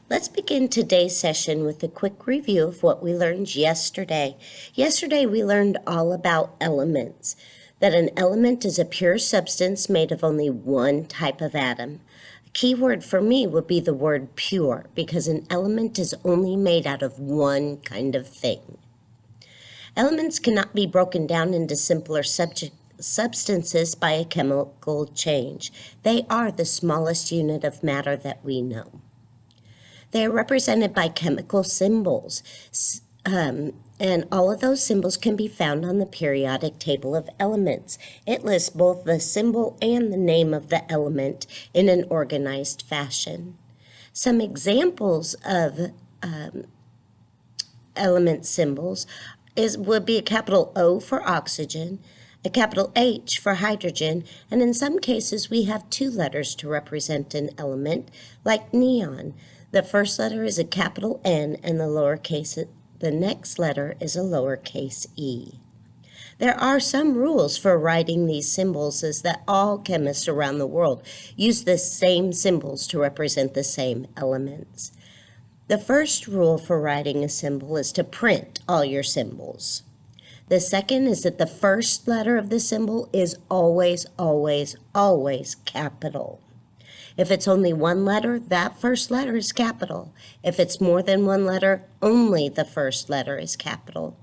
Let's begin today's session with a quick review of what we learned yesterday. Yesterday we learned all about elements, that an element is a pure substance made of only one type of atom. A key word for me would be the word pure, because an element is only made out of one kind of thing. Elements cannot be broken down into simpler substances by a chemical change. They are the smallest unit of matter that we know. They are represented by chemical symbols, and all of those symbols can be found on the periodic table of elements. It lists both the symbol and the name of the element in an organized fashion. Some examples of element symbols would be a capital O for oxygen, a capital H for hydrogen, and in some cases we have two letters to represent an element, like neon. The first letter is a capital N, and the next letter is a lowercase e. There are some rules for writing these symbols, is that all chemists around the world use the same symbols to represent the same elements. The first rule for writing a symbol is to print all your symbols. The second is that the first letter of the symbol is always, always, always capital. If it's only one letter, that first letter is capital. If it's more than one letter, only the first letter is capital.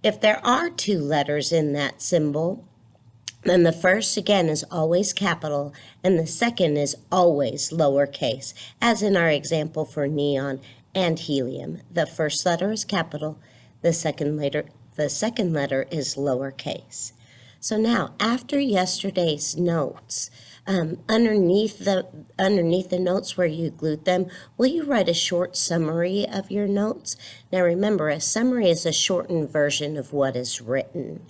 If there are two letters in that symbol, then the first again is always capital and the second is always lowercase, as in our example for neon and helium. The first letter is capital, the second letter is lowercase. So now, after yesterday's notes, underneath the notes where you glued them, will you write a short summary of your notes? Now remember, a summary is a shortened version of what is written,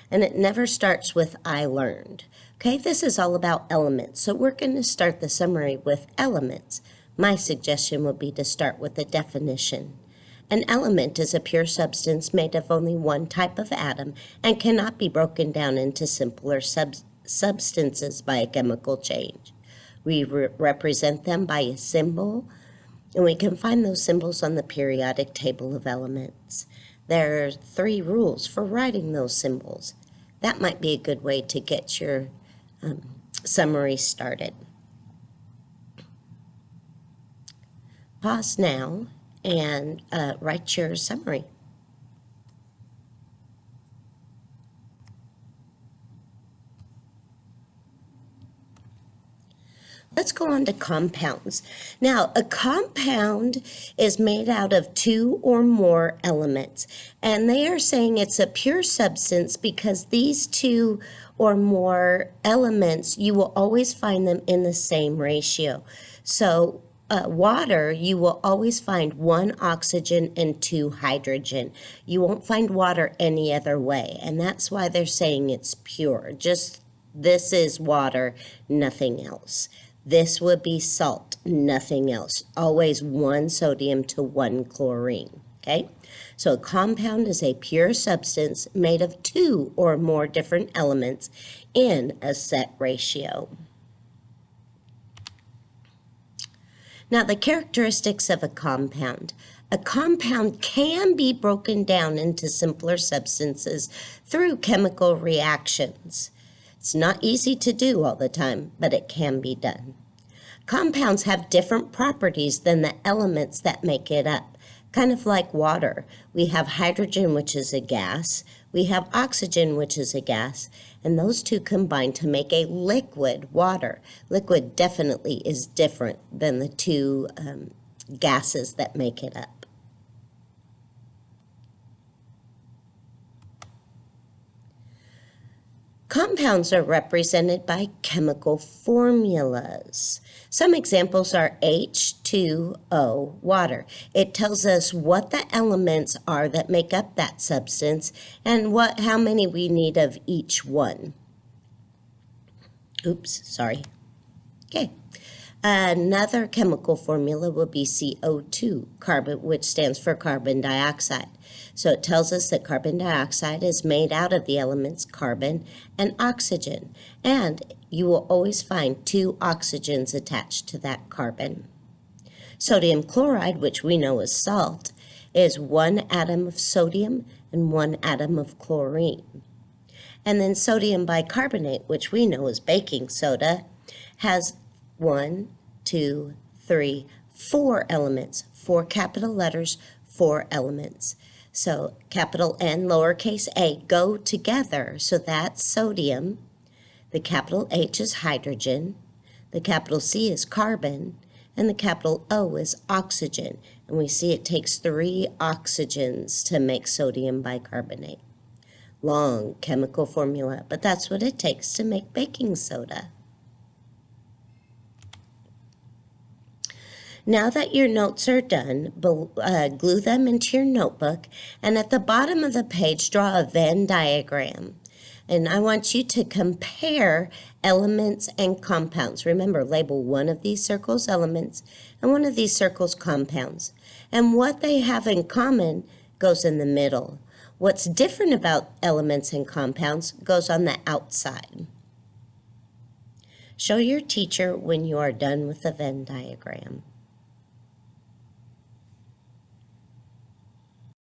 and it never starts with I learned. Okay, this is all about elements, so we're going to start the summary with elements. My suggestion would be to start with the definition. An element is a pure substance made of only one type of atom and cannot be broken down into simpler substances by a chemical change. We represent them by a symbol, and we can find those symbols on the periodic table of elements. There are 3 rules for writing those symbols. That might be a good way to get your summary started. Pause now and write your summary. Let's go on to compounds. Now, a compound is made out of 2 or more elements, and they are saying it's a pure substance because these 2 or more elements, you will always find them in the same ratio. So, water, you will always find 1 oxygen and 2 hydrogen. You won't find water any other way, and that's why they're saying it's pure. Just this is water, nothing else. This would be salt, nothing else. Always 1 sodium to 1 chlorine, okay? So a compound is a pure substance made of 2 or more different elements in a set ratio. Now, the characteristics of a compound. A compound can be broken down into simpler substances through chemical reactions. It's not easy to do all the time, but it can be done. Compounds have different properties than the elements that make it up. Kind of like water. We have hydrogen, which is a gas. We have oxygen, which is a gas. And those 2 combine to make a liquid, water. Liquid definitely is different than the 2 gases that make it up. Compounds are represented by chemical formulas. Some examples are H2O, water. It tells us what the elements are that make up that substance and how many we need of each one. Oops, sorry. Okay. Another chemical formula will be CO2, which stands for carbon dioxide. So it tells us that carbon dioxide is made out of the elements carbon and oxygen, and you will always find 2 oxygens attached to that carbon. Sodium chloride, which we know is salt, is 1 atom of sodium and 1 atom of chlorine. And then sodium bicarbonate, which we know is baking soda, has 1, 2, 3, 4 elements, 4 capital letters, 4 elements. So capital N, lowercase a go together. So that's sodium. The capital H is hydrogen. The capital C is carbon. And the capital O is oxygen. And we see it takes 3 oxygens to make sodium bicarbonate. Long chemical formula, but that's what it takes to make baking soda. Now that your notes are done, glue them into your notebook, and at the bottom of the page, draw a Venn diagram. And I want you to compare elements and compounds. Remember, label one of these circles elements and one of these circles compounds. And what they have in common goes in the middle. What's different about elements and compounds goes on the outside. Show your teacher when you are done with the Venn diagram.